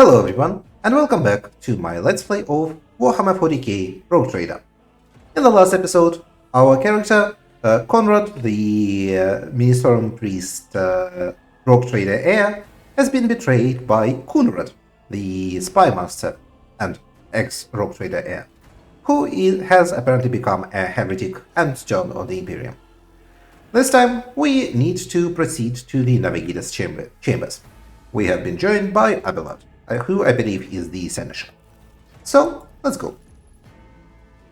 Hello everyone, and welcome back to my Let's Play of Warhammer 40k Rogue Trader. In the last episode, our character, Conrad, the Ministorum Priest Rogue Trader heir, has been betrayed by Kunrad, the Spy Master and ex-Rogue Trader heir, who has apparently become a heretic and turned on the Imperium. This time, we need to proceed to the Navigator's chambers. We have been joined by Abelard, who I believe is the Seneschal. So, let's go.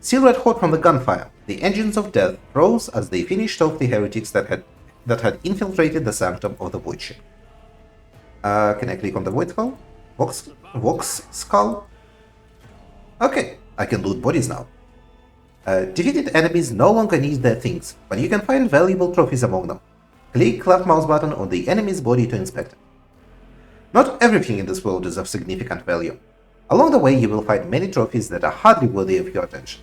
Still red hot from the gunfire, the engines of death rose as they finished off the heretics that had infiltrated the sanctum of the Void Ship. Can I click on the Void Skull? Vox Skull? Okay, I can loot bodies now. Defeated enemies no longer need their things, but you can find valuable trophies among them. Click left mouse button on the enemy's body to inspect it. Not everything in this world is of significant value. Along the way, you will find many trophies that are hardly worthy of your attention.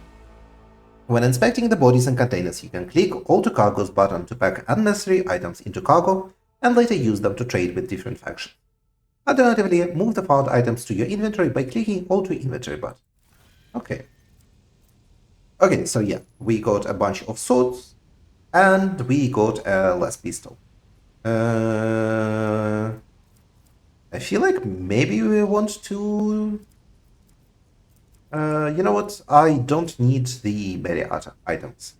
When inspecting the bodies and containers, you can click All to Cargo's button to pack unnecessary items into cargo and later use them to trade with different factions. Alternatively, move the found items to your inventory by clicking All to Inventory button. Okay, so yeah, we got a bunch of swords and we got a last pistol. I feel like maybe we want to... you know what? I don't need the melee items.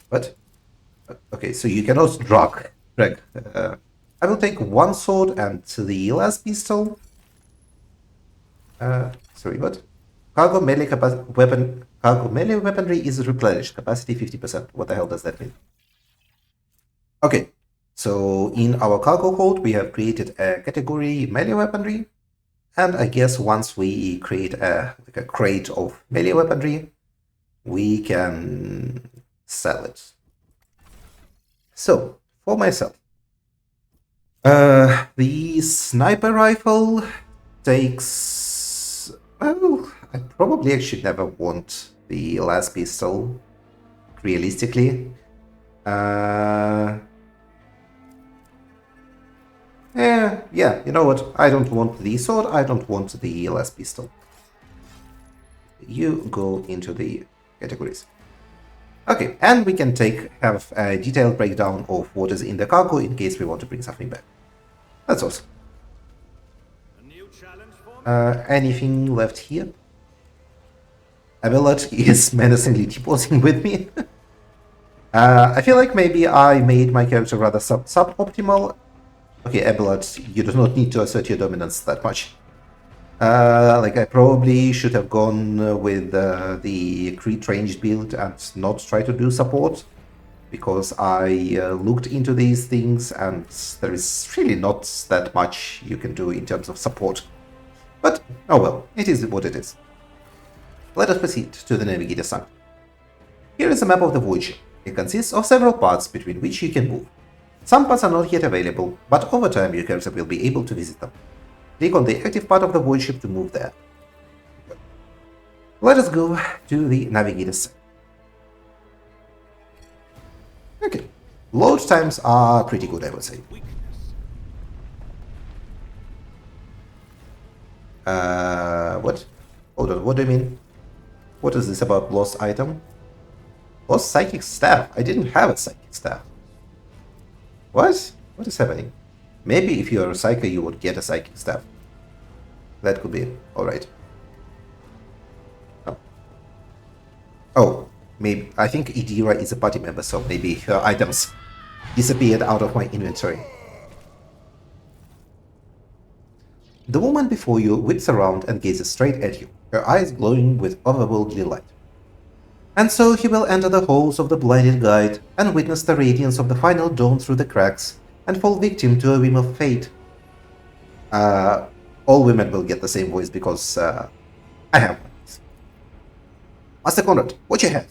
What? Okay, so you cannot drag. I will take one sword and the last pistol. Sorry, what? Cargo melee weaponry is replenished. Capacity 50%. What the hell does that mean? Okay. So in our cargo hold, we have created a category melee weaponry, and I guess once we create a crate of melee weaponry, we can sell it. So for myself, the sniper rifle takes, well, I probably actually never want the last pistol, realistically. Yeah, you know what? I don't want the sword, I don't want the last pistol. You go into the categories. Okay, and we can have a detailed breakdown of what is in the cargo in case we want to bring something back. That's awesome. Anything left here? Abelard is menacingly T-posing with me. I feel like maybe I made my character rather suboptimal. Okay, Abelard, you do not need to assert your dominance that much. Like, I probably should have gone with the crit ranged build and not try to do support, because I looked into these things and there is really not that much you can do in terms of support. But, oh well, it is what it is. Let us proceed to the Navigator sanctum. Here is a map of the Void Ship. It consists of several parts between which you can move. Some parts are not yet available, but over time your character will be able to visit them. Click on the active part of the Void Ship to move there. Let us go to the Navigator's. Okay, load times are pretty good, I would say. What? Hold on, what do you mean? What is this about lost item? Lost psychic staff? I didn't have a psychic staff. What? What is happening? Maybe if you are a psyker, you would get a psychic staff. That could be alright. Oh, maybe. I think Idira is a party member, so maybe her items disappeared out of my inventory. The woman before you whips around and gazes straight at you, her eyes glowing with otherworldly light. And so he will enter the halls of the blinded guide and witness the radiance of the final dawn through the cracks and fall victim to a whim of fate. All women will get the same voice because I have one. Master Conrad, watch your head.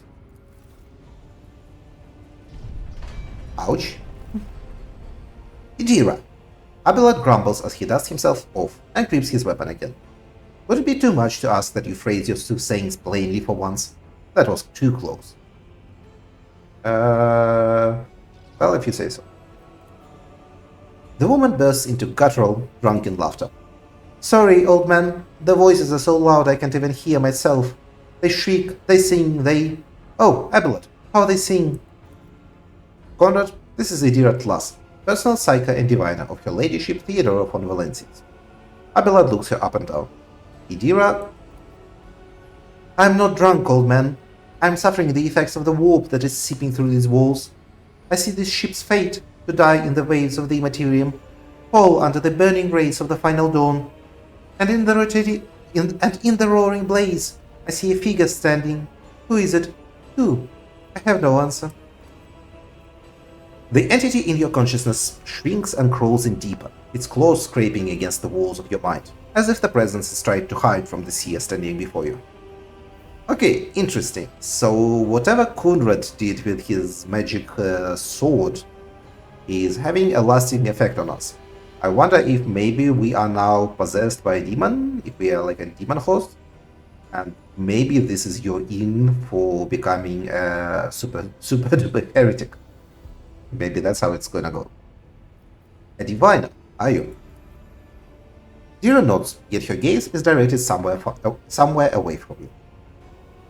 Ouch. Idira. Abelard grumbles as he dusts himself off and grips his weapon again. Would it be too much to ask that you phrase your two sayings plainly for once? That was too close. Well, if you say so. The woman bursts into guttural, drunken laughter. Sorry, old man. The voices are so loud I can't even hear myself. They shriek, they sing, they... Oh, Abelard, how they sing. Conrad, this is Idira at last, personal psyker and diviner of her ladyship Theodora von Valenciennes. Abelard looks her up and down. Idira... I'm not drunk, old man. I'm suffering the effects of the warp that is seeping through these walls. I see this ship's fate, to die in the waves of the Immaterium, fall under the burning rays of the final dawn. And in the roaring blaze, I see a figure standing. Who is it? Who? I have no answer. The entity in your consciousness shrinks and crawls in deeper, its claws scraping against the walls of your mind, as if the presence is trying to hide from the seer standing before you. Okay, interesting. So whatever Conrad did with his magic sword is having a lasting effect on us. I wonder if maybe we are now possessed by a demon, if we are like a demon host, and maybe this is your in for becoming a super duper heretic. Maybe that's how it's gonna go. A diviner, are you? Dira nods, yet her gaze is directed somewhere away from you.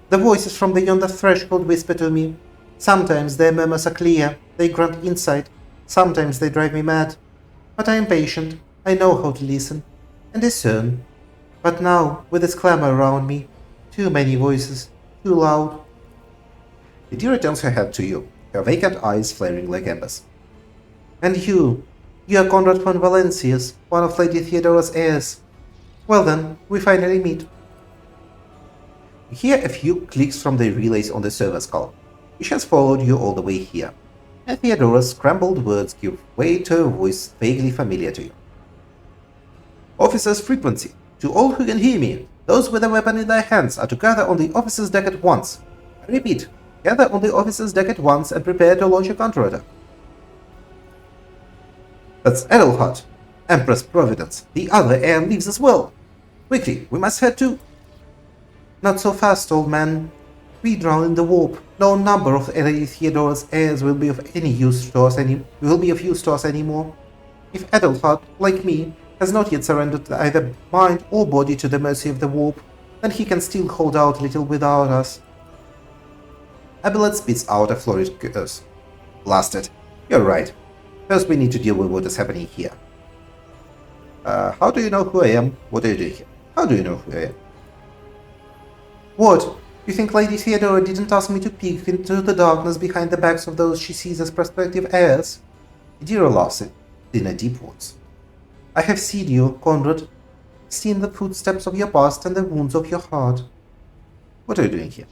The voices from beyond the threshold whisper to me. Sometimes their murmurs are clear, they grant insight, sometimes they drive me mad. But I am patient, I know how to listen, and discern. But now, with this clamor around me, too many voices, too loud. Idira turns her head to you, her vacant eyes flaring like embers. And you are Conrad von Valenciennes, one of Lady Theodora's heirs. Well then, we finally meet. You hear a few clicks from the relays on the server's column, which has followed you all the way here, and Theodora's scrambled words give way to a voice vaguely familiar to you. Officer's frequency. To all who can hear me, those with a weapon in their hands are to gather on the officer's deck at once. I repeat, gather on the officer's deck at once and prepare to launch a counterattack. That's Edelhart. Empress Providence. The other heir leaves as well. Quickly, we must head to... Not so fast, old man. We drown in the warp. No number of Lady Theodora's heirs will be of use to us anymore. If Edelhart, like me, has not yet surrendered either mind or body to the mercy of the warp, then he can still hold out a little without us. Abelard spits out a florid curse. Blast it. You're right. First we need to deal with what is happening here. How do you know who I am? What are you doing here? How do you know who I am? What? You think Lady Theodora didn't ask me to peek into the darkness behind the backs of those she sees as prospective heirs? Idira laughs in a deep voice. I have seen you, Conrad. Seen the footsteps of your past and the wounds of your heart. What are you doing here?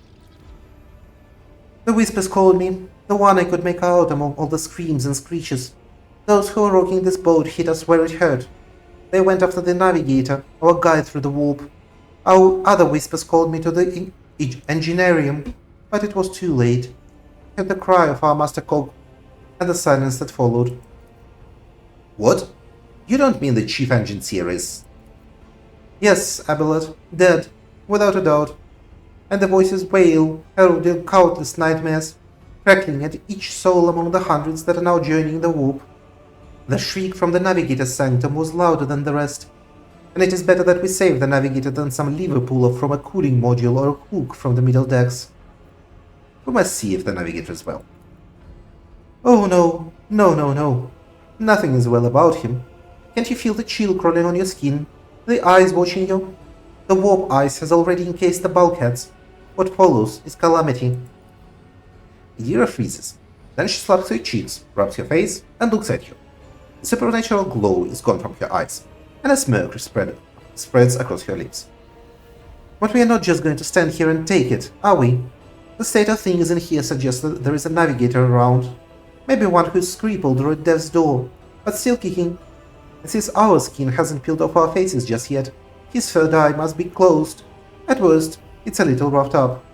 The whispers called me, the one I could make out among all the screams and screeches. Those who were rocking this boat hit us where it hurt. They went after the Navigator, our guide through the warp. Our other whispers called me to the Engineerium, but it was too late. I heard the cry of our Master Cog, and the silence that followed. What? You don't mean the Chief Engineer is... Yes, Abelard, dead, without a doubt. And the voices wail, heralding countless nightmares, crackling at each soul among the hundreds that are now journeying the warp. The shriek from the Navigator's sanctum was louder than the rest, and it is better that we save the Navigator than some Liverpooler from a cooling module or a hook from the middle decks. We must see if the Navigator is well. Oh no, no. Nothing is well about him. Can't you feel the chill crawling on your skin? The eyes watching you? The warp ice has already encased the bulkheads. What follows is calamity. Idira freezes. Then she slaps her cheeks, rubs her face, and looks at you. The supernatural glow is gone from her eyes, and a smirk spreads across her lips. But we are not just going to stand here and take it, are we? The state of things in here suggests that there is a Navigator around. Maybe one who's crippled or at death's door, but still kicking. And since our skin hasn't peeled off our faces just yet, his third eye must be closed. At worst, it's a little roughed up.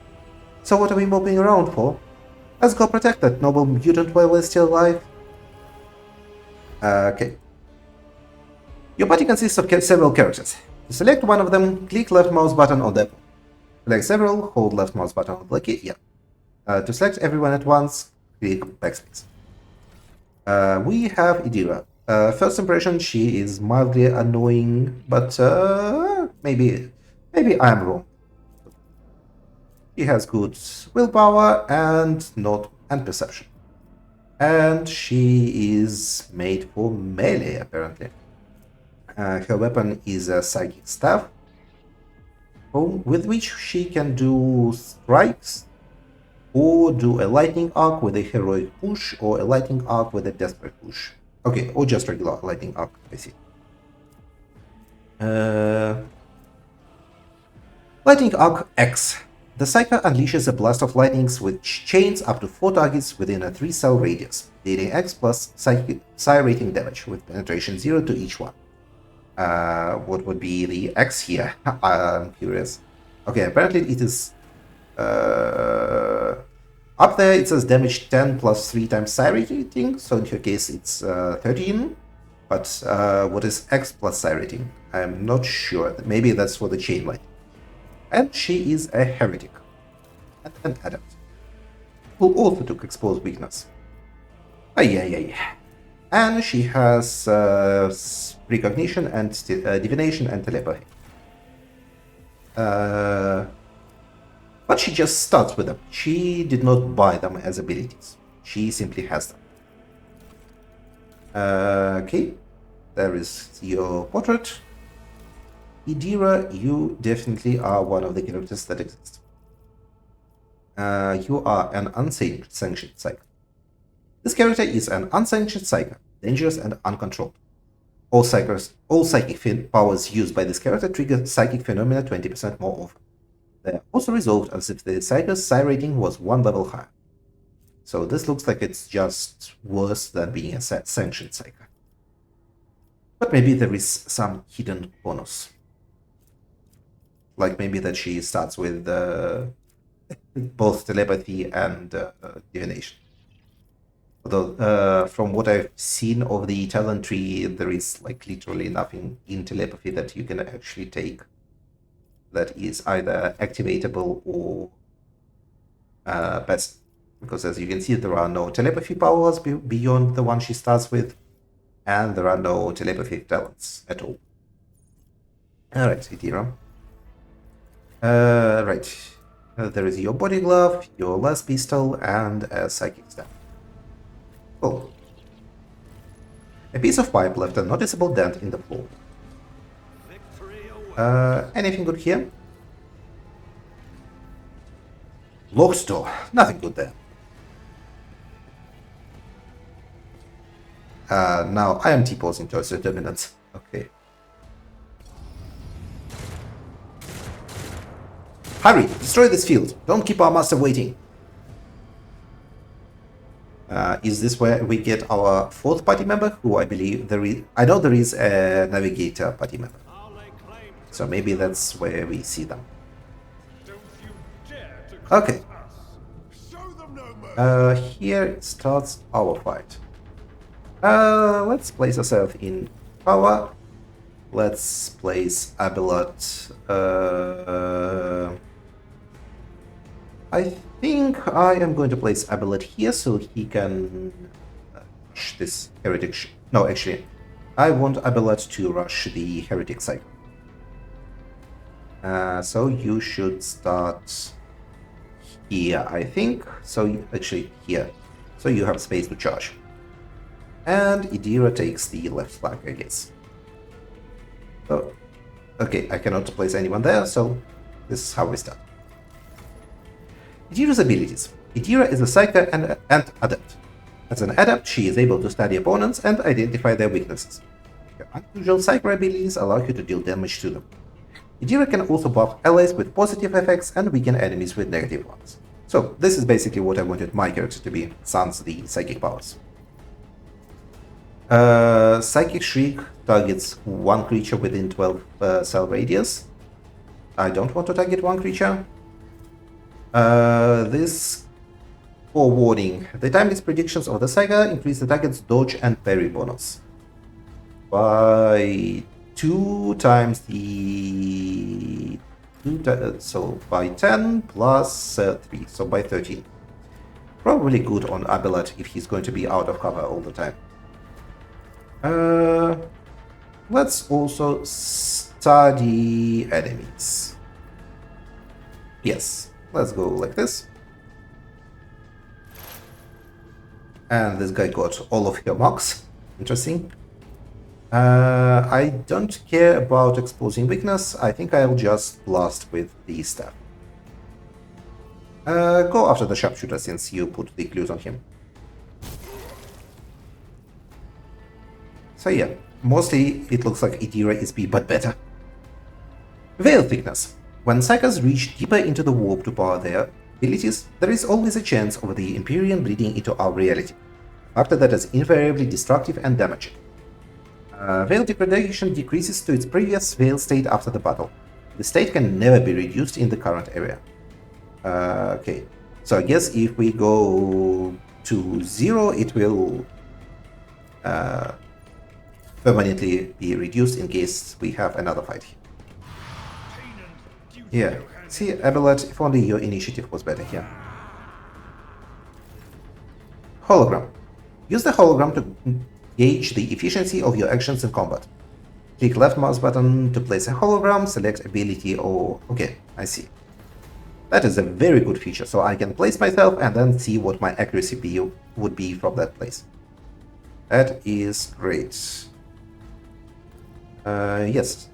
So what are we moping around for? Let's go protect that noble mutant while we're still alive. Okay. Your party consists of several characters. To select one of them, click left mouse button on the... Select several, hold left mouse button on the key, yeah. To select everyone at once, click backspace. We have Idira. First impression, she is mildly annoying, but maybe I am wrong. She has good willpower and perception. And she is made for melee, apparently. Her weapon is a psychic staff, with which she can do strikes, or do a lightning arc with a heroic push, or a lightning arc with a desperate push. Okay, or just regular lightning arc, I see. Lightning Arc X. The Psyker unleashes a blast of lightnings which chains up to 4 targets within a 3-cell radius, dealing X plus Psi rating damage with penetration 0 to each one. What would be the X here? I'm curious. Okay, apparently it is... up there it says damage 10 plus 3 times Psi rating, so in her case it's 13. But what is X plus Psi rating? I'm not sure. Maybe that's for the chain light. And she is a heretic and an adept, who also took exposed weakness. And she has precognition and divination and telepathy. But she just starts with them. She did not buy them as abilities. She simply has them. Okay, there is your portrait. Idira, you definitely are one of the characters that exist. You are an unsanctioned psyker. This character is an unsanctioned psyker, dangerous and uncontrolled. All psychic powers used by this character trigger psychic phenomena 20% more often. They are also resolved as if the psyker's psi rating was 1 level higher. So this looks like it's just worse than being a sanctioned psyker. But maybe there is some hidden bonus. Like maybe that she starts with both telepathy and divination. Although from what I've seen of the talent tree, there is like literally nothing in telepathy that you can actually take that is either activatable or passive. Because as you can see, there are no telepathy powers beyond the one she starts with, and there are no telepathy talents at all. Alright, Idira. Right. There is your body glove, your last pistol, and a psychic staff. Cool. A piece of pipe left a noticeable dent in the floor. Anything good here? Locked door. Nothing good there. Now I am T-posing towards the dominance. Okay. Hurry! Destroy this field! Don't keep our master waiting! Is this where we get our 4th party member? Who I believe there is... I know there is a Navigator party member. So maybe that's where we see them. Okay. Here starts our fight. Let's place ourselves in power. Let's place Abelot. I think I am going to place Abelot here so he can rush this heretic. No, actually, I want Abelot to rush the heretic cycle. So you should start here, I think. So actually here. So you have space to charge. And Idira takes the left flank, I guess. So, okay, I cannot place anyone there, so this is how we start. Idira's abilities. Idira is a psyker and adept. As an adept, she is able to study opponents and identify their weaknesses. Her unusual psyker abilities allow you to deal damage to them. Idira can also buff allies with positive effects and weaken enemies with negative ones. So this is basically what I wanted my character to be, sans the psychic powers. Psychic Shriek targets one creature within 12 cell radius. I don't want to target one creature. This forewarning. The timeless predictions of the saga increase the target's dodge and parry bonus by 2 times the... so by 10 plus 3, so by 13. Probably good on Abelot if he's going to be out of cover all the time. Uh, let's also study enemies. Yes, let's go like this. And this guy got all of your marks. Interesting. I don't care about exposing weakness. I think I'll just blast with the staff. Go after the sharpshooter since you put the clues on him. So yeah, mostly it looks like Idira is B, but better. Veil thickness. When psychers reach deeper into the warp to power their abilities, there is always a chance of the Empyrean bleeding into our reality, a factor that is invariably destructive and damaging. Veil degradation decreases to its previous veil state after the battle. The state can never be reduced in the current area. Okay, so I guess if we go to 0, it will permanently be reduced in case we have another fight here. Yeah, see, Abelet, if only your initiative was better here. Hologram. Use the hologram to gauge the efficiency of your actions in combat. Click left mouse button to place a hologram, select ability or... Okay, I see. That is a very good feature, so I can place myself and then see what my accuracy would be from that place. That is great. Yes.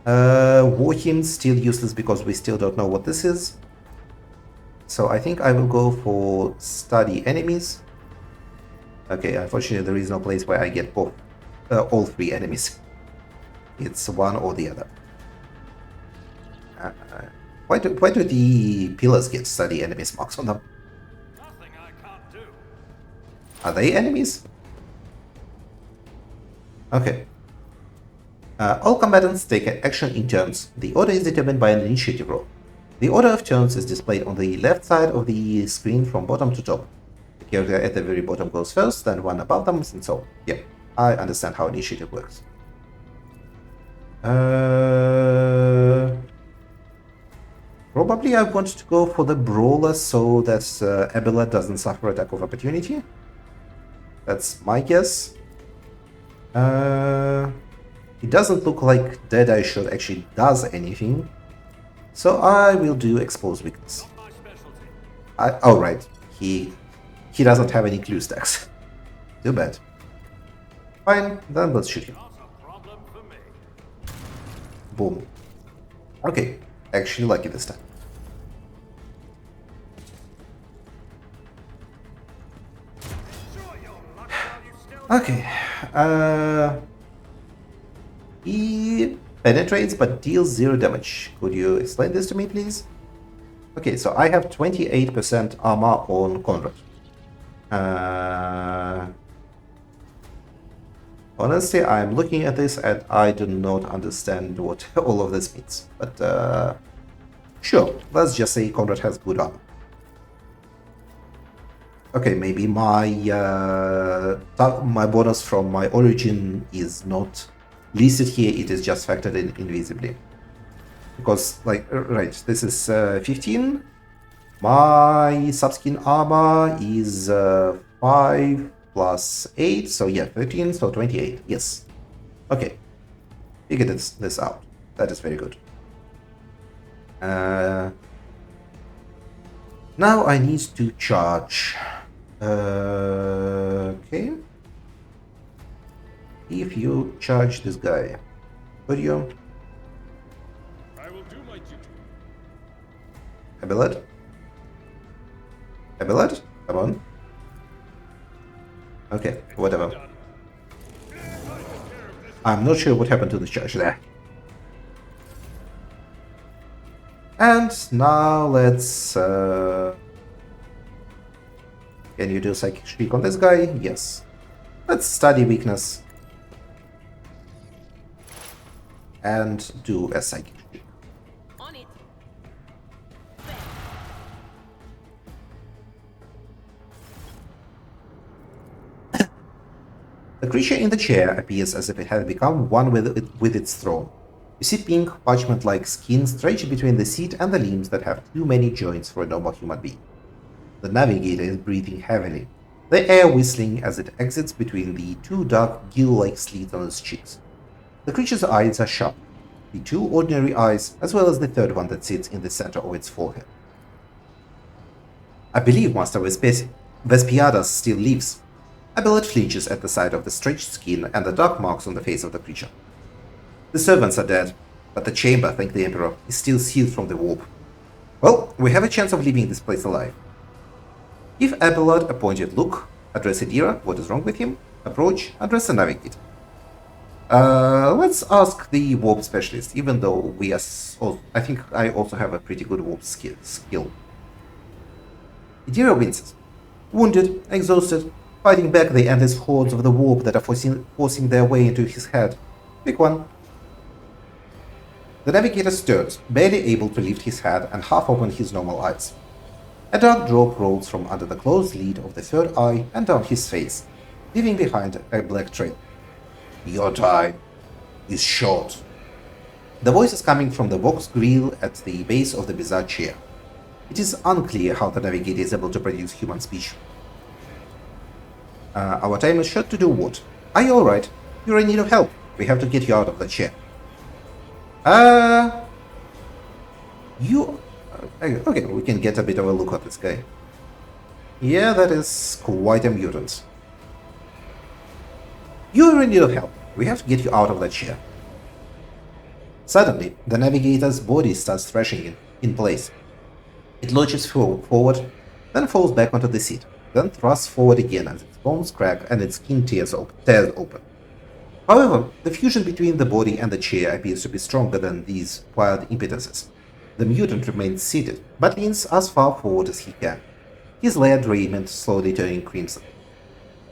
Warhim still useless because we still don't know what this is. So I think I will go for study enemies. Okay, unfortunately there is no place where I get both, all 3 enemies. It's one or the other. Why do the pillars get study enemies marks on them? Nothing I can't do. Are they enemies? Okay. All combatants take action in turns. The order is determined by an initiative roll. The order of turns is displayed on the left side of the screen from bottom to top. The character at the very bottom goes first, then one above them, and so on. Yeah, I understand how initiative works. Probably I want to go for the brawler so that Abelet doesn't suffer attack of opportunity. That's my guess. It doesn't look like Deadeye Shot actually does anything, so I will do Expose Weakness. Oh right, he doesn't have any clue stacks. Too bad. Fine, then let's shoot him. Boom. Okay, actually lucky this time. Okay, he penetrates but deals 0 damage. Could you explain this to me, please? Okay, so I have 28% armor on Conrad. Honestly, I'm looking at this and I do not understand what all of this means. But sure, let's just say Conrad has good armor. Okay, maybe my bonus from my origin is not listed here, it is just factored in invisibly. Because, like, right, this is 15. My subskin armor is 5 plus 8, so yeah, 13, so 28, yes. Okay, figure this out. That is very good. Now I need to charge. Okay. If you charge this guy, could you? I will do my duty. Abelet? Abelet? Come on. Okay, whatever. I'm not sure what happened to the charge there. And now let's... Can you do Psychic Shriek on this guy? Yes. Let's study weakness. And do a Psychic Shriek. On it. The creature in the chair appears as if it had become one with its throne. You see pink, parchment-like skin stretched between the seat and the limbs that have too many joints for a normal human being. The Navigator is breathing heavily. the air whistling as it exits between the two dark gill-like slits on its cheeks. The creature's eyes are sharp, the two ordinary eyes, as well as the third one that sits in the center of its forehead. I believe Master Vespiadas still lives. Abelard flinches at the sight of the stretched skin and the dark marks on the face of the creature. The servants are dead, but the chamber, thank the Emperor, is still sealed from the warp. Well, we have a chance of leaving this place alive. Give Abelard a pointed look, address Idira, what is wrong with him, approach, address the Navigator. Let's ask the warp specialist, even though we are... I think I also have a pretty good warp skill. Idira winces. Wounded, exhausted, fighting back the endless hordes of the warp that are forcing their way into his head. Pick one. The Navigator stirs, barely able to lift his head and half open his normal eyes. A dark drop rolls from under the closed lid of the third eye and down his face, leaving behind a black trail. Your time is short. The voice is coming from the box grill at the base of the bizarre chair. It is unclear how the Navigator is able to produce human speech. Our time is short to do what? Are you alright? You're in need of help. We have to get you out of the chair. Okay, we can get a bit of a look at this guy. Yeah, that is quite a mutant. You're in need of help. We have to get you out of that chair. Suddenly, the Navigator's body starts thrashing in place. It lurches forward, then falls back onto the seat, then thrusts forward again as its bones crack and its skin tears open. However, the fusion between the body and the chair appears to be stronger than these wild impetuses. The mutant remains seated, but leans as far forward as he can, his layered raiment slowly turning crimson.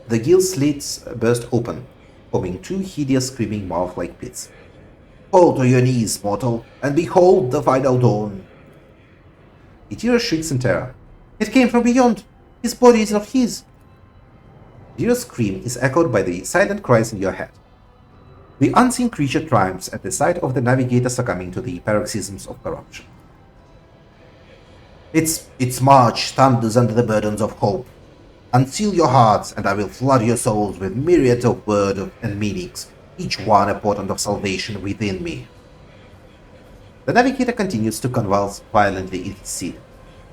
The gill slits burst open, forming two hideous screaming mouth-like pits. Fall to your knees, mortal, and behold the final dawn! Idira shrieks in terror. It came from beyond! His body is not his! Idira's scream is echoed by the silent cries in your head. The unseen creature triumphs at the sight of the Navigator succumbing to the paroxysms of corruption. Its march thunders under the burdens of hope. Unseal your hearts, and I will flood your souls with myriads of words and meanings, each one a portent of salvation within me. The Navigator continues to convulse violently in his seat,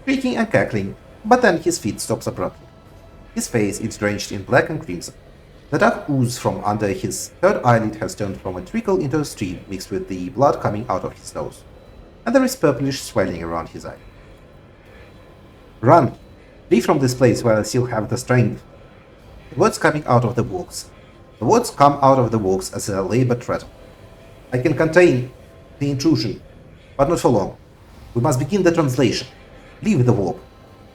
shrieking and cackling, but then his feet stops abruptly. His face is drenched in black and crimson. The dark ooze from under his third eyelid has turned from a trickle into a stream mixed with the blood coming out of his nose, and there is purplish swelling around his eye. Run! Flee from this place while I still have the strength. The words coming out of the walks. The words come out of the walks as a labored threat. I can contain the intrusion, but not for long. We must begin the translation. Leave the warp.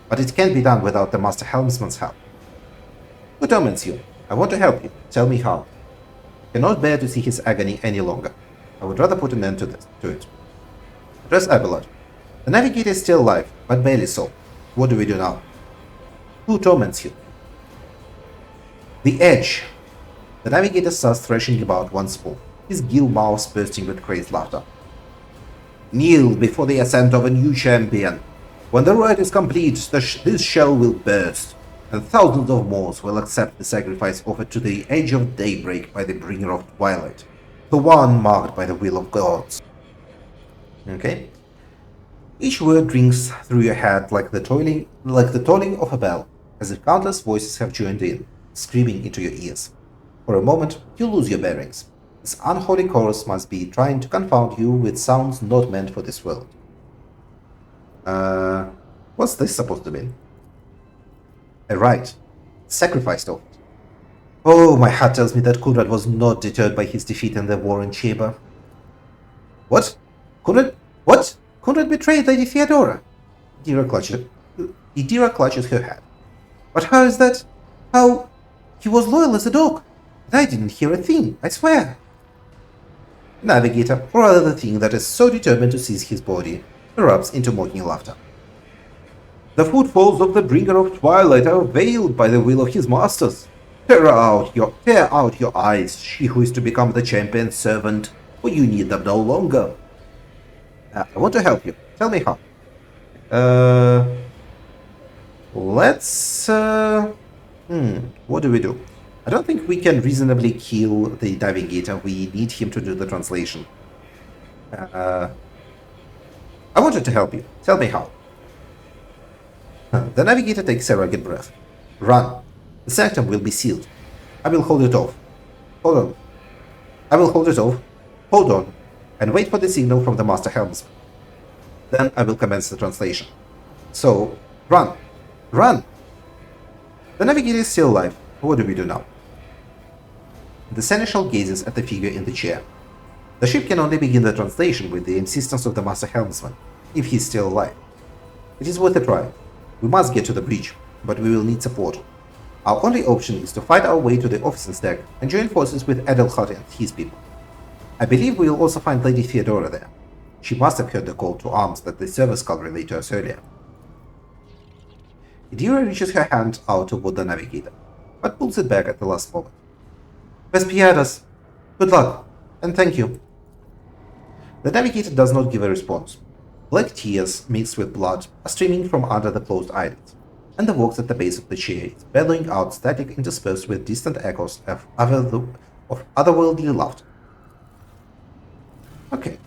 But it can't be done without the Master Helmsman's help. Who torments you? I want to help you. Tell me how. I cannot bear to see his agony any longer. I would rather put an end to it. Address Abelard. The Navigator is still alive, but barely so. What do we do now? Who torments you? The Edge. The Navigator starts thrashing about once more, his gill mouths bursting with crazed laughter. Kneel before the ascent of a new champion. When the rite is complete, this shell will burst, and thousands of more will accept the sacrifice offered to the Edge of Daybreak by the Bringer of Twilight, the one marked by the will of gods. Okay? Each word rings through your head like the tolling of a bell, as if countless voices have joined in, screaming into your ears. For a moment, you lose your bearings. This unholy chorus must be trying to confound you with sounds not meant for this world. What's this supposed to be? A rite. Sacrificed of it. Oh, my heart tells me that Kunrad was not deterred by his defeat in the war in Sheba. What? Kunrad? What? Kunrad betrayed Lady Theodora. Idira clutches her head. But how is that? How? He was loyal as a dog. And I didn't hear a thing, I swear. Navigator, or rather the thing that is so determined to seize his body, erupts into mocking laughter. The footfalls of the Bringer of Twilight are veiled by the will of his masters. Tear out your eyes, she who is to become the champion's servant, for you need them no longer. I want to help you. Tell me how. Let's What do we do? I don't think we can reasonably kill the Navigator. We need him to do the translation. I wanted to help you. Tell me how. The Navigator takes a rugged breath. Run. The sanctum will be sealed. I will hold it off. Hold on. I will hold it off. Hold on. And wait for the signal from the Master Helmsman. Then I will commence the translation. So, run. Run! The Navigator is still alive. What do we do now? The Seneschal gazes at the figure in the chair. The ship can only begin the translation with the insistence of the Master Helmsman, if he is still alive. It is worth a try. We must get to the bridge, but we will need support. Our only option is to fight our way to the officer's deck and join forces with Adelhard and his people. I believe we will also find Lady Theodora there. She must have heard the call to arms that the service skull relayed to us earlier. Idira reaches her hand out toward the Navigator, but pulls it back at the last moment. Vespiadas! Good luck, and thank you. The Navigator does not give a response. Black tears mixed with blood are streaming from under the closed eyelids, and the vox at the base of the chair is bellowing out static interspersed with distant echoes of otherworldly laughter. Okay.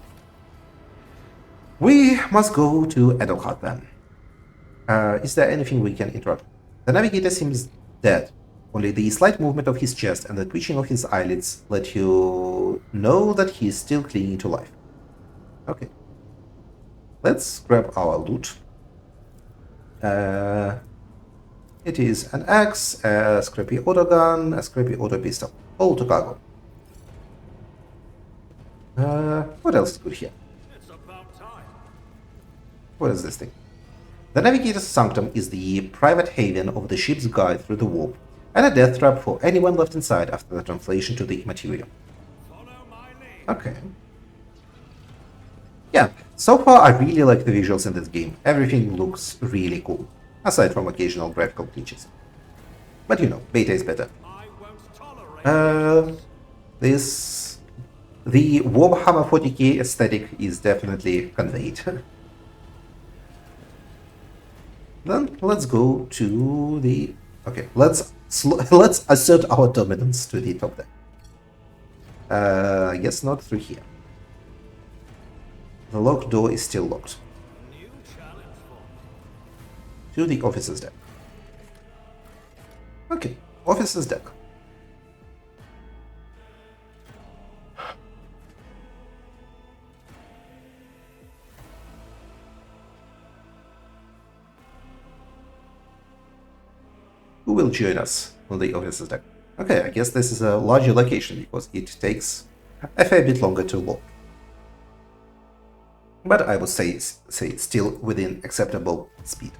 We must go to Adelhard then. Is there anything we can interrupt? The Navigator seems dead. Only the slight movement of his chest and the twitching of his eyelids let you know that he is still clinging to life. Okay. Let's grab our loot. It is an axe, a scrappy auto gun, a scrappy auto pistol. All to cargo. What else is good here? It's about time. What is this thing? The Navigator's Sanctum is the private haven of the ship's guide through the warp, and a death trap for anyone left inside after the translation to the material. Follow my lead. Okay. Yeah, so far I really like the visuals in this game. Everything looks really cool, aside from occasional graphical glitches. But you know, beta is better. I won't tolerate The Warhammer 40k aesthetic is definitely conveyed. Then let's go to the... Okay, let's assert our dominance to the top there. I guess not through here. The locked door is still locked. new challenge for To the officer's deck. Okay, officer's deck. Who will join us on the officer's deck? Okay, I guess this is a larger location because it takes a fair bit longer to load. But I would say still within acceptable speed.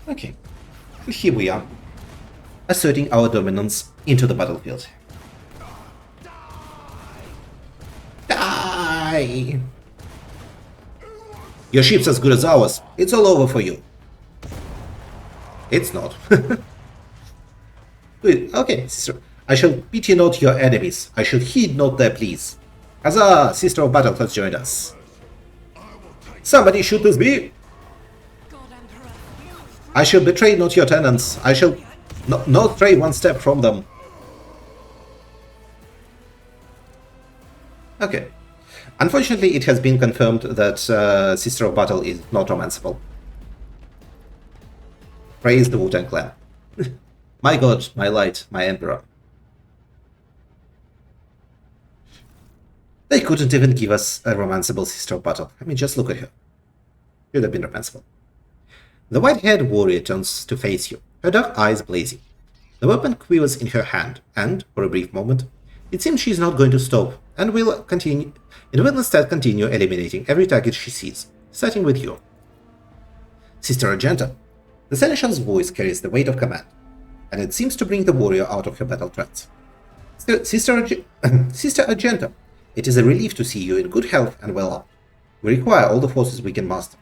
Okay, here we are, asserting our dominance into the battlefield. Die! Your ship's as good as ours. It's all over for you. It's not. Good. Okay, sister. I shall pity not your enemies. I shall heed not their pleas. Huzzah! Sister of Battle has joined us. Somebody shoot this bee! I shall betray not your tenants. I shall not stray one step from them. Okay. Unfortunately, it has been confirmed that Sister of Battle is not romanceable. Praise the Wu-Tang Clan. My god, my light, my emperor. They couldn't even give us a romanceable Sister of Battle. I mean, just look at her. Should have been romanceable. The white-haired warrior turns to face you, her dark eyes blazing. The weapon quivers in her hand, and, for a brief moment, it seems she's not going to stop, and will instead continue eliminating every target she sees, starting with you. Sister Argenta. The Seneschal's voice carries the weight of command, and it seems to bring the warrior out of her battle trance. Sister Argenta, it is a relief to see you in good health and well up. We require all the forces we can muster.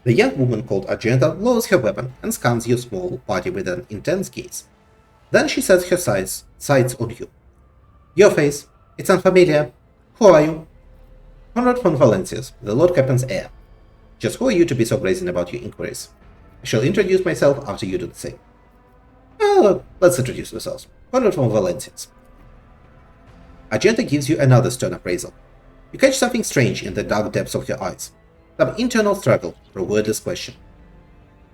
The young woman called Argenta lowers her weapon and scans your small party with an intense gaze. Then she sets her sights on you. Your face, it's unfamiliar. Who are you? Conrad von Valencius, the Lord Captain's heir. Just who are you to be so brazen about your inquiries? I shall introduce myself after you do the same. Let's introduce ourselves. Conrad from Valencians. Argenta gives you another stern appraisal. You catch something strange in the dark depths of her eyes. Some internal struggle for a wordless question.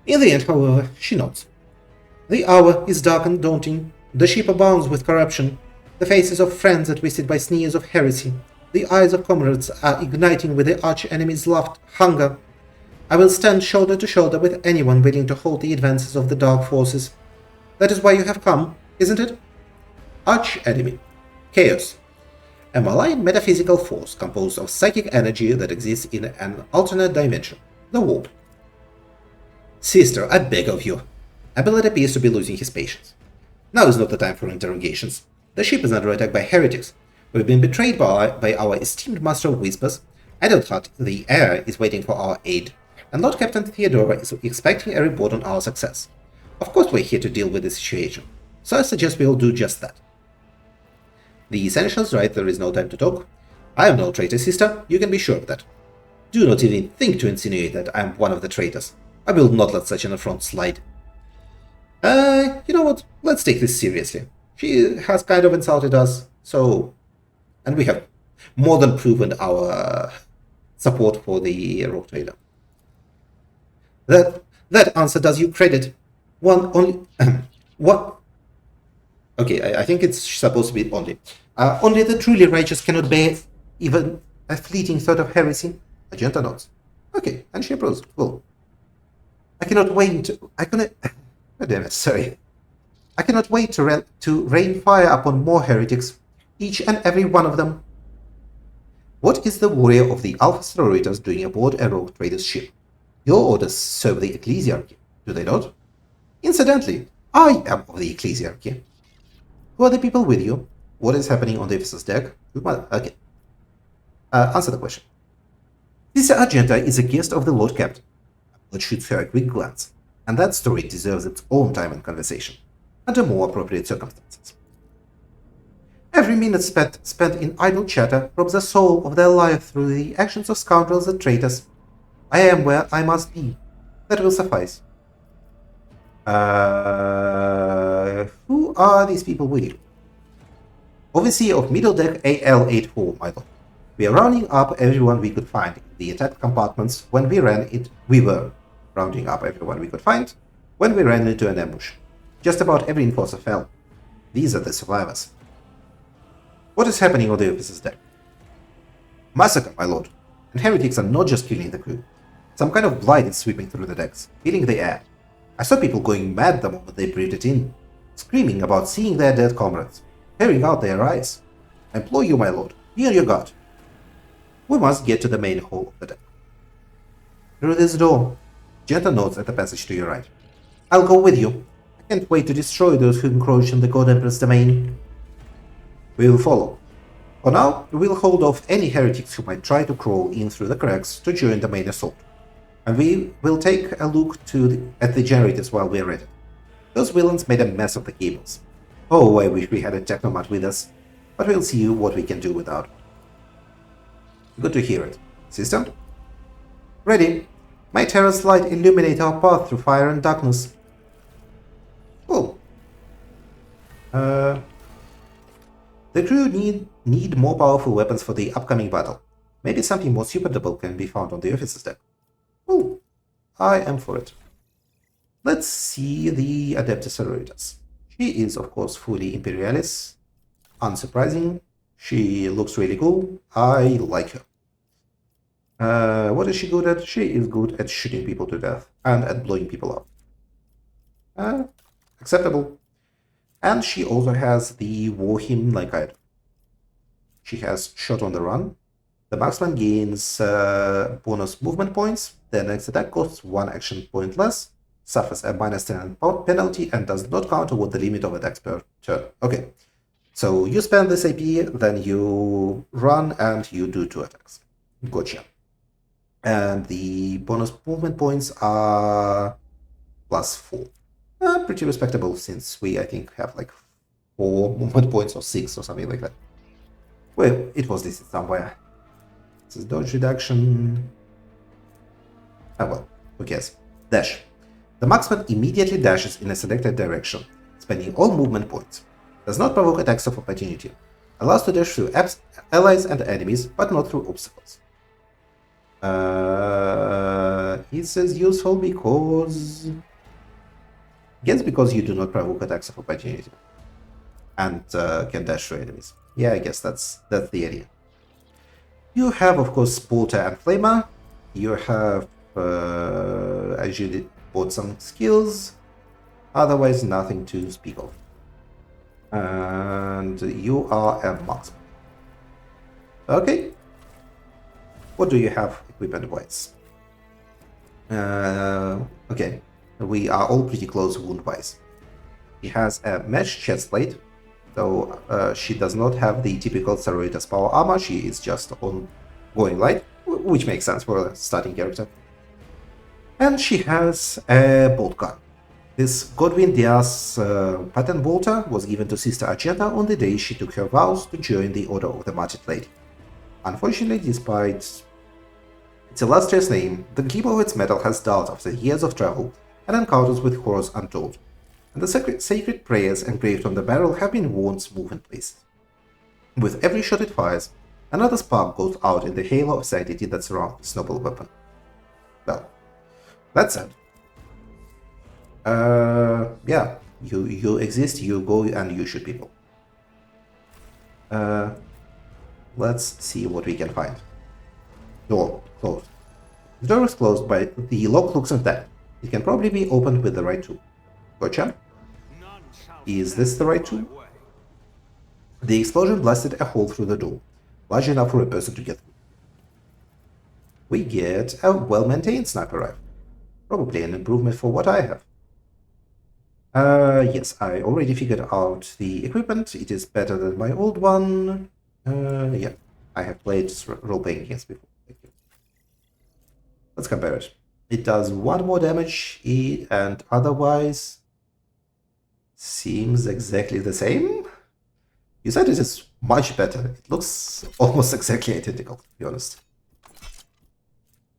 In the end, however, she nods. The hour is dark and daunting. The ship abounds with corruption. The faces of friends are twisted by sneers of heresy. The eyes of comrades are igniting with the arch-enemy's hunger. I will stand shoulder to shoulder with anyone willing to halt the advances of the dark forces. That is why you have come, isn't it? Arch-enemy. Chaos. A malign metaphysical force composed of psychic energy that exists in an alternate dimension. The warp. Sister, I beg of you. Abelet appears to be losing his patience. Now is not the time for interrogations. The ship is under attack by heretics. We've been betrayed by our esteemed master of whispers. Adelhart, the heir, is waiting for our aid, and Lord Captain Theodora is expecting a report on our success. Of course we're here to deal with the situation, so I suggest we'll do just that. The essentials right, there is no time to talk. I am no traitor, sister, you can be sure of that. Do not even think to insinuate that I am one of the traitors. I will not let such an affront slide. You know what, let's take this seriously. She has kind of insulted us, so... And we have more than proven our support for the rogue trader. That answer does you credit. What? Okay, I think it's supposed to be only. Only the truly righteous cannot bear even a fleeting thought of heresy. Argenta nods. Okay, and she approves. Cool. I cannot wait. Oh, damn it, sorry. I cannot wait to rain fire upon more heretics, each and every one of them. What is the warrior of the Alpha Sororitas doing aboard a rogue trader's ship? Your orders serve the ecclesiarchy, do they not? Incidentally, I am of the ecclesiarchy. Who are the people with you? What is happening on the officer's deck? Okay. Answer the question. Sister Argenta is a guest of the Lord Captain. But shoots her a quick glance, and that story deserves its own time and conversation, under more appropriate circumstances. Every minute spent in idle chatter robs the soul of their life through the actions of scoundrels and traitors. I am where I must be. That will suffice. Who are these people with you? Overseer of Middle Deck AL-84, my lord. We are rounding up everyone we could find in the attack compartments when we ran it. We were rounding up everyone we could find when we ran into an ambush. Just about every enforcer fell. These are the survivors. What is happening on the officer's deck? Massacre, my lord. And heretics are not just killing the crew. Some kind of blight is sweeping through the decks, filling the air. I saw people going mad the moment they breathed it in, screaming about seeing their dead comrades, tearing out their eyes. I implore you, my lord, be on your guard. We must get to the main hall of the deck. Through this door. Genta nods at the passage to your right. I'll go with you. I can't wait to destroy those who encroach in the God Emperor's domain. We will follow. For now, we will hold off any heretics who might try to crawl in through the cracks to join the main assault. And we will take a look at the generators while we are at it. Those villains made a mess of the cables. Oh, I wish we had a technomat with us, but we'll see what we can do without. Good to hear it. Sister? Ready. My terror's light illuminate our path through fire and darkness. Cool. The crew need more powerful weapons for the upcoming battle. Maybe something more suitable can be found on the officer's deck. Oh, I am for it. Let's see the Adeptus Sororitas. She is, of course, fully Imperialis. Unsurprising. She looks really cool. I like her. What is she good at? She is good at shooting people to death and at blowing people up. Acceptable. And she also has the war hymn like I do. She has shot on the run. The marksman gains bonus movement points. The next attack costs 1 action point less, suffers a -10 penalty, and does not count toward the limit of attacks per turn. Okay, so you spend this AP, then you run and you do 2 attacks. Gotcha. And the bonus movement points are +4. Pretty respectable, since we, I think, have like 4 movement points or 6 or something like that. Well, it was listed somewhere. This is dodge reduction. Ah well, who cares? Dash. The marksman immediately dashes in a selected direction, spending all movement points. Does not provoke attacks of opportunity. Allows to dash through allies and enemies, but not through obstacles. It says useful because... Guess because you do not provoke attacks of opportunity. And can dash through enemies. Yeah, I guess that's the idea. You have, of course, Bolter and Flamer. You have, as you did, bought some skills. Otherwise, nothing to speak of. And you are a marksman. Okay. What do you have equipment-wise? Okay. We are all pretty close wound-wise. She has a mesh chestplate, though she does not have the typical Cerritos power armor. She is just on going light, which makes sense for a starting character. And she has a bolt gun. This Godwin Diaz pattern bolter was given to Sister Argenta on the day she took her vows to join the Order of the Martyred Lady. Unfortunately, despite its illustrious name, the keeper of its metal has dulled after years of travel and encounters with horrors untold, and the sacred prayers engraved on the barrel have been worn smooth in places. With every shot it fires, another spark goes out in the halo of sanctity that surrounds this noble weapon. Well, that's sad. Yeah, you exist, you go, and you shoot people. Let's see what we can find. Door closed. The door is closed, but the lock looks intact. It can probably be opened with the right tool. Gotcha. Is this the right tool? The explosion blasted a hole through the door, large enough for a person to get through. We get a well-maintained sniper rifle. Probably an improvement for what I have. Yes, I already figured out the equipment. It is better than my old one. Yeah, I have played role-playing games before. Thank you. Let's compare it. It does 1 more damage, and otherwise seems exactly the same. You said it is much better. It looks almost exactly identical, to be honest.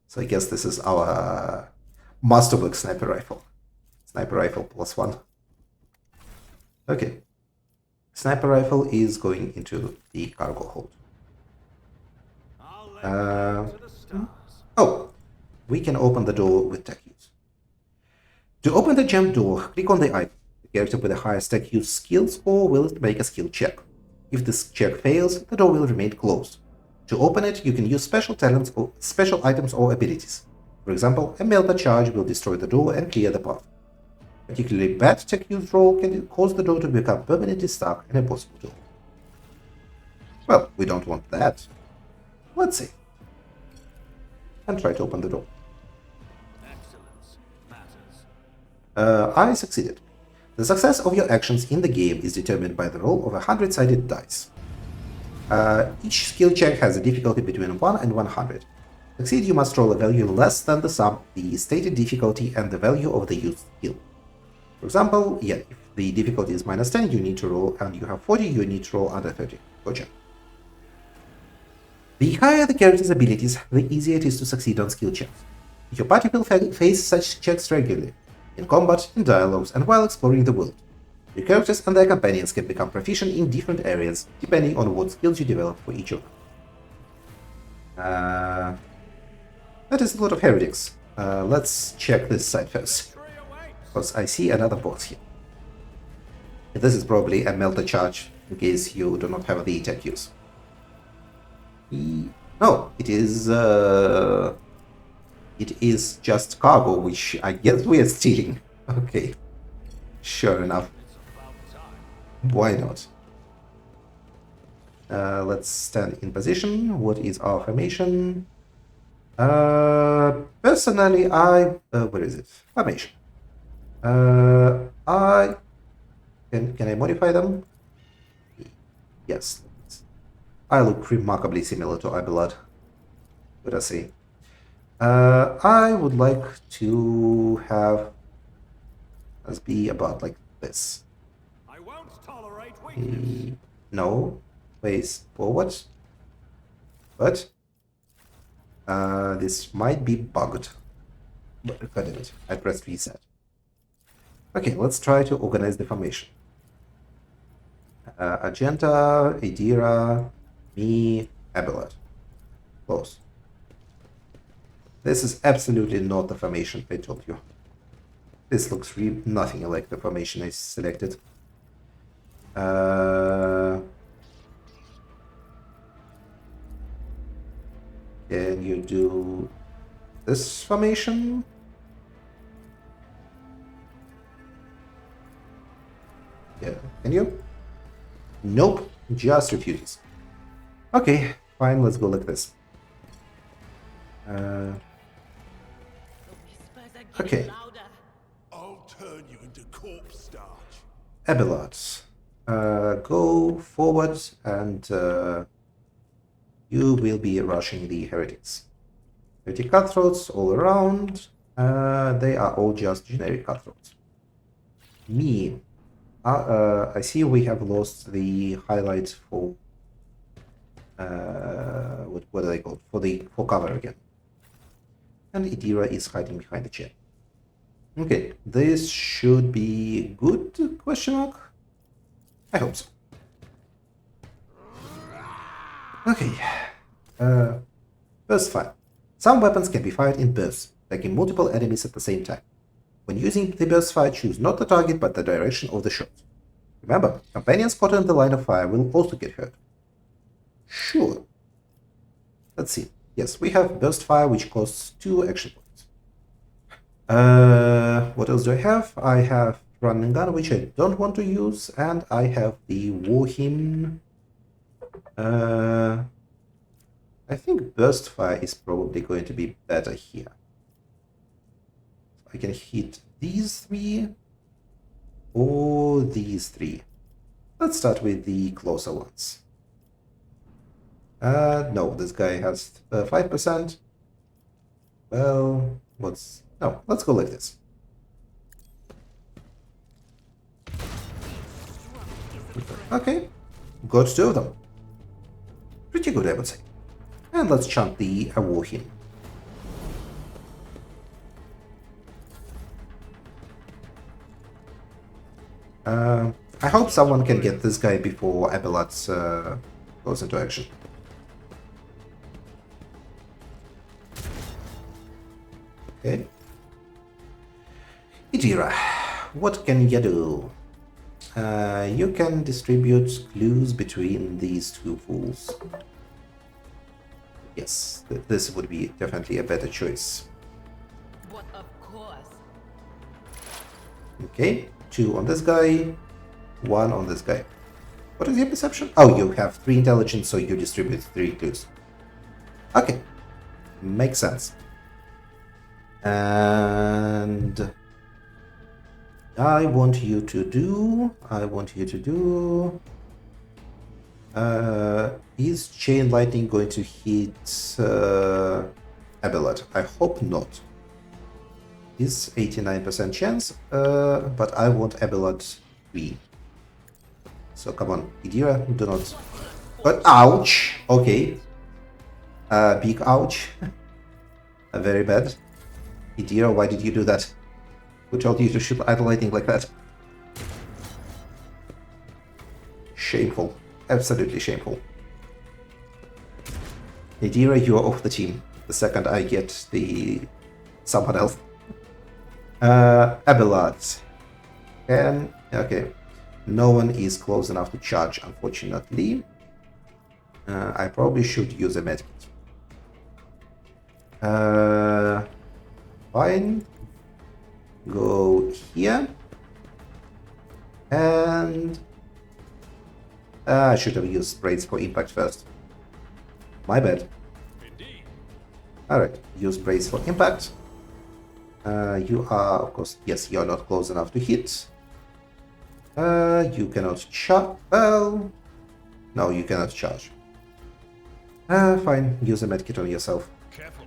So I guess this is our Masterwork sniper rifle. Sniper rifle +1. Okay. Sniper rifle is going into the cargo hold. Oh, we can open the door with tech use. To open the jammed door, click on the icon. The character with the highest tech use skills or will make a skill check. If this check fails, the door will remain closed. To open it, you can use special talents or special items or abilities. For example, a melter charge will destroy the door and clear the path. Particularly bad tech use roll can cause the door to become permanently stuck and impossible to open. Well, we don't want that. Let's see. And try to open the door. I succeeded. The success of your actions in the game is determined by the roll of a 100-sided dice. Each skill check has a difficulty between 1 and 100. To succeed, you must roll a value less than the sum, the stated difficulty, and the value of the used skill. For example, yeah, if the difficulty is -10, you need to roll, and you have 40, you need to roll under 30. Gotcha. The higher the character's abilities, the easier it is to succeed on skill checks. Your party will face such checks regularly, in combat, in dialogues, and while exploring the world. Your characters and their companions can become proficient in different areas, depending on what skills you develop for each of them. That is a lot of heretics. Let's check this side first, because I see another box here. This is probably a melter charge, in case you do not have the tech use. No, it is just cargo, which I guess we are stealing. Okay, sure enough. Why not? Let's stand in position. What is our formation? Personally, where is it? Formation. Can I modify them? Yes. I look remarkably similar to Abelard. Let us see. I would like to have us be about like this. I won't tolerate weakness. No, face forward. But this might be bugged. God damn it, I pressed reset. Okay, let's try to organize the formation. Argenta, Adira, me, Abelard. Close. This is absolutely not the formation I told you. This looks nothing like the formation I selected. Can you do this formation? Yeah, can you? Nope, just refugees. Okay, fine, let's go like this. Okay. I'll turn you into corpse starch. Abelard, go forward and you will be rushing the heretics. Heretic cutthroats all around. They are all just generic cutthroats. Me. I see we have lost the highlights for what are they called? For cover again. And Idira is hiding behind the chair. Okay, this should be good, question mark? I hope so. Okay. Burst fire. Some weapons can be fired in bursts, taking multiple enemies at the same time. When using the burst fire, choose not the target but the direction of the shot. Remember, companions caught in the line of fire will also get hurt. Sure. Let's see. Yes, we have burst fire, which costs 2 action points. What else do I have? I have run and gun, which I don't want to use, and I have the war hymn. I think burst fire is probably going to be better here. I can hit these 3 or these 3. Let's start with the closer ones. No, this guy has 5%. Well, no, let's go like this. Okay, got 2 of them. Pretty good, I would say. And let's chant the war hymn. I hope someone can get this guy before Abelard goes into action. Okay. Idira, what can you do? You can distribute clues between these 2 fools. Yes, this would be definitely a better choice. But of course. Okay, 2 on this guy, 1 on this guy. What is your perception? Oh, you have 3 intelligence, so you distribute 3 clues. Okay, makes sense. And I want you to do. Is Chain Lightning going to hit Abelard? I hope not. Is 89% chance, but I want Abelard to win. So come on, Idira, do not. But ouch! Okay. Big ouch. Very bad. Idira, why did you do that? Who told you to shoot idle lightning like that? Shameful. Absolutely shameful. Idira, you are off the team. The second I get the someone else. Abelard. Okay. No one is close enough to charge, unfortunately. I probably should use a medkit. Fine. Go here. And I should have used sprays for impact first. My bad. Indeed. Alright, use sprays for impact. You are, of course, yes, you are not close enough to hit. You cannot charge. Well, no, you cannot charge. Fine, use a medkit on yourself. Careful.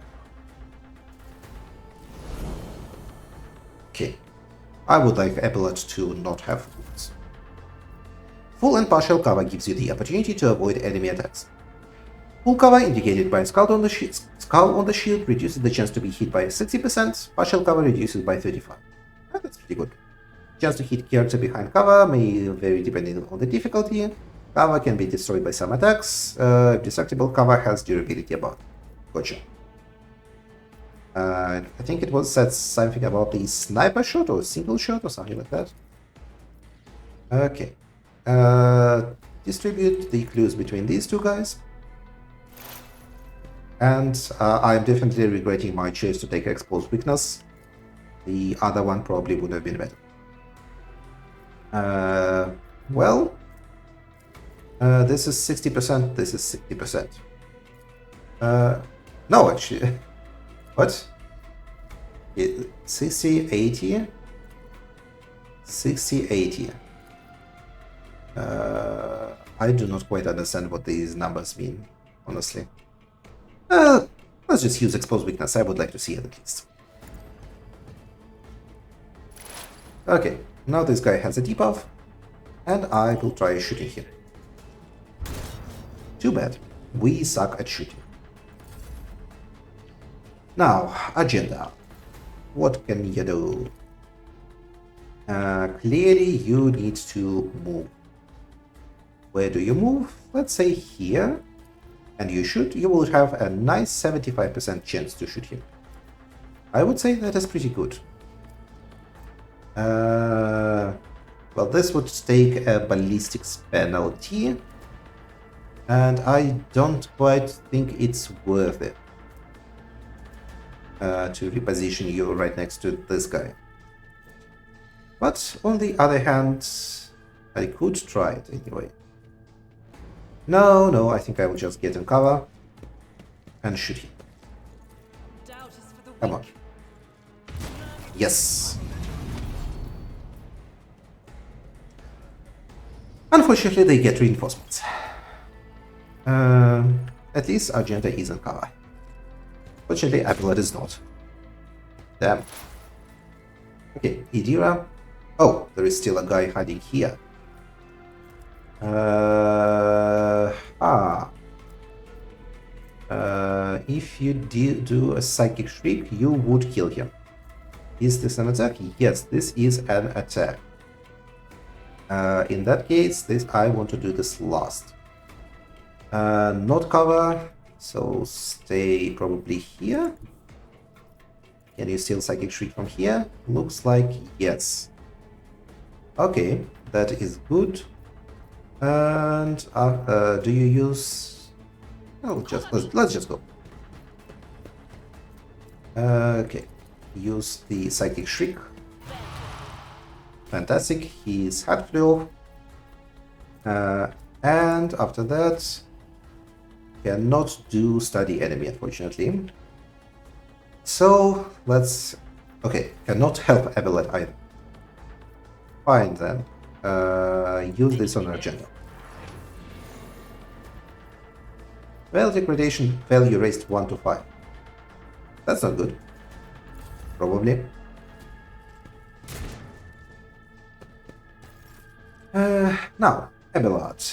Okay. I would like Abelard to not have wounds. Full and partial cover gives you the opportunity to avoid enemy attacks. Full cover indicated by a skull on the shield reduces the chance to be hit by 60%. Partial cover reduces by 35%. That's pretty good. Chance to hit character behind cover may vary depending on the difficulty. Cover can be destroyed by some attacks. Destructible cover has durability about. Gotcha. I think it was said something about the sniper shot or single shot or something like that. Okay. Distribute the clues between these two guys. And I'm definitely regretting my choice to take Exposed Weakness. The other one probably would have been better. Well, this is 60%, this is 60%. No, actually. What? 60, 80? 60, 80. I do not quite understand what these numbers mean, honestly. Let's just use Exposed Weakness. I would like to see it at least. Okay, now this guy has a debuff, and I will try shooting him. Too bad. We suck at shooting. Now, agenda. What can you do? Clearly, you need to move. Where do you move? Let's say here. And you shoot, you will have a nice 75% chance to shoot him. I would say that is pretty good. Well, this would take a ballistics penalty. And I don't quite think it's worth it. To reposition you right next to this guy. But on the other hand, I could try it anyway. No, I think I will just get in cover and shoot him. Come on. Yes. Unfortunately, they get reinforcements. At least Argenta is in cover. Fortunately, Abilene is not. Damn. Okay, Idira. Oh, there is still a guy hiding here. If you do a Psychic Shriek, you would kill him. Is this an attack? Yes, this is an attack. In that case, I want to do this last. Not cover, so stay probably here. Can you steal Psychic Shriek from here? Looks like yes. Okay, that is good. And do you use? Oh, let's just go. Okay, use the Psychic Shriek. Fantastic. He's hat flew off. And after that, cannot do study enemy, unfortunately. So let's. Okay, cannot help Abilene either. Fine then. Use this on our agenda. Well, degradation value raised 1 to 5. That's not good. Probably. Now, Abelard.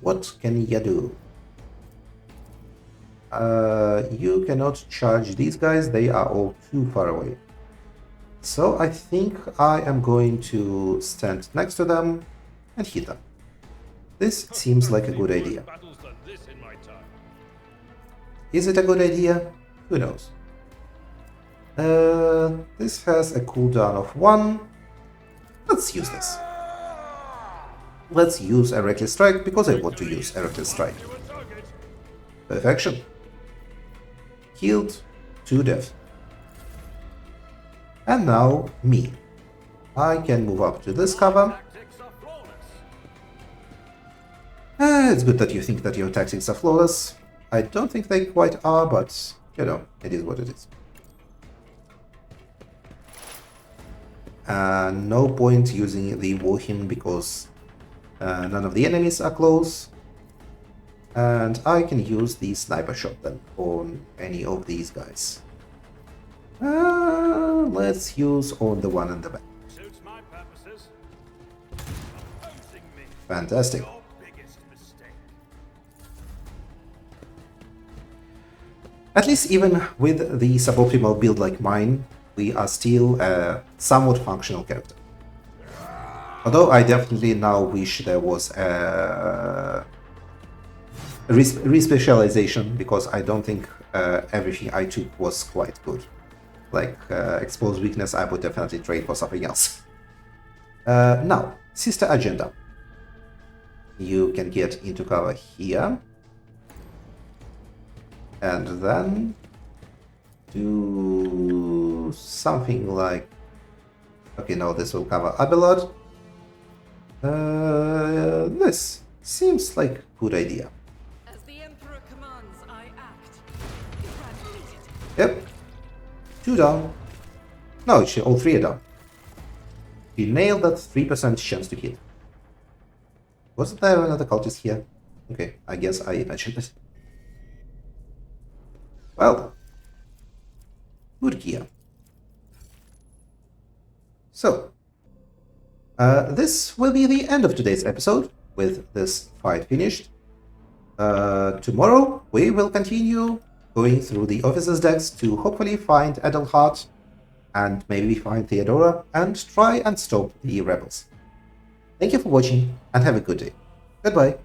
What can you do? You cannot charge these guys, they are all too far away. So I think I am going to stand next to them and hit them. This seems like a good idea. Is it a good idea? Who knows? This has a cooldown of 1. Let's use this. Let's use a Reckless Strike because I want to use a Reckless Strike. Perfection. Healed to death. And now me. I can move up to this cover. It's good that you think that your tactics are flawless. I don't think they quite are, but you know, it is what it is. No point using the Warhim because none of the enemies are close. And I can use the Sniper Shot then on any of these guys. Let's use on the one in the back. Suits my purposes. Fantastic. Your biggest mistake. At least even with the suboptimal build like mine, we are still a somewhat functional character. Although I definitely now wish there was a respecialization, because I don't think everything I took was quite good. Like exposed weakness, I would definitely trade for something else. Now, sister agenda. You can get into cover here. And then do something like... Okay, no, this will cover Abelard. This seems like a good idea. As the Emperor commands, I act. Yep. 2 down. No, actually, all 3 are down. We nailed that 3% chance to hit. Wasn't there another cultist here? Okay, I guess I imagined it. Well, good gear. So, this will be the end of today's episode, with this fight finished. Tomorrow, we will continue going through the officers' decks to hopefully find Edelhart and maybe find Theodora and try and stop the rebels. Thank you for watching and have a good day. Goodbye.